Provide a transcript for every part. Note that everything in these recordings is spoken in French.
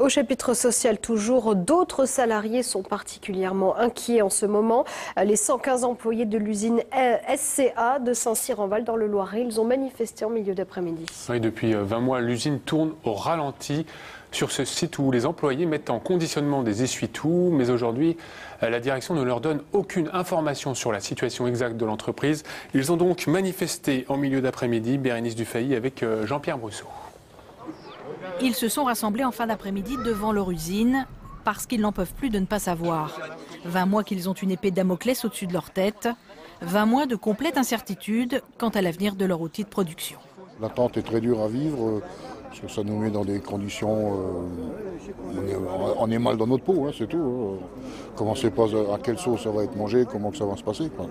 Au chapitre social toujours, d'autres salariés sont particulièrement inquiets en ce moment. Les 115 employés de l'usine SCA de Saint-Cyr-en-Val dans le Loiret, ils ont manifesté en milieu d'après-midi. Oui, depuis 20 mois, l'usine tourne au ralenti sur ce site où les employés mettent en conditionnement des essuie-tout. Mais aujourd'hui, la direction ne leur donne aucune information sur la situation exacte de l'entreprise. Ils ont donc manifesté en milieu d'après-midi, Bérénice Dufay avec Jean-Pierre Brousseau. Ils se sont rassemblés en fin d'après-midi devant leur usine parce qu'ils n'en peuvent plus de ne pas savoir. 20 mois qu'ils ont une épée de Damoclès au-dessus de leur tête. 20 mois de complète incertitude quant à l'avenir de leur outil de production. L'attente est très dure à vivre, parce que ça nous met dans des conditions... on est mal dans notre peau, hein, c'est tout. Comment on ne sait pas à quelle sauce ça va être mangé, comment que ça va se passer, quoi.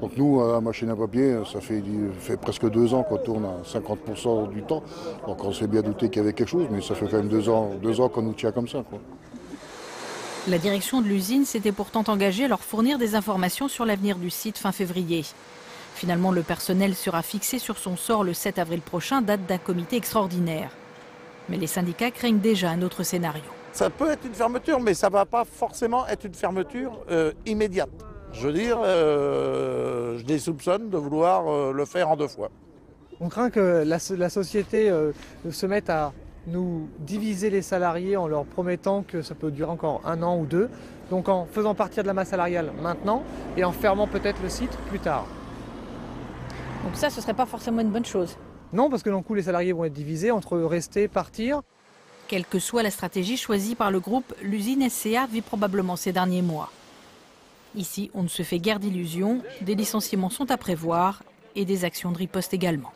Donc nous, à la machine à papier, ça fait presque 2 ans qu'on tourne à 50% du temps. Donc on s'est bien douté qu'il y avait quelque chose, mais ça fait quand même 2 ans qu'on nous tient comme ça, quoi. La direction de l'usine s'était pourtant engagée à leur fournir des informations sur l'avenir du site fin février. Finalement, le personnel sera fixé sur son sort le 7 avril prochain, date d'un comité extraordinaire. Mais les syndicats craignent déjà un autre scénario. Ça peut être une fermeture, mais ça ne va pas forcément être une fermeture immédiate. Je veux dire, je les soupçonne de vouloir le faire en 2 fois. On craint que la société se mette à nous diviser les salariés en leur promettant que ça peut durer encore 1 an ou 2. Donc en faisant partir de la masse salariale maintenant et en fermant peut-être le site plus tard. Donc ça, ce ne serait pas forcément une bonne chose. Non, parce que d'un coup, les salariés vont être divisés entre rester, partir. Quelle que soit la stratégie choisie par le groupe, l'usine SCA vit probablement ces derniers mois. Ici, on ne se fait guère d'illusions, des licenciements sont à prévoir et des actions de riposte également.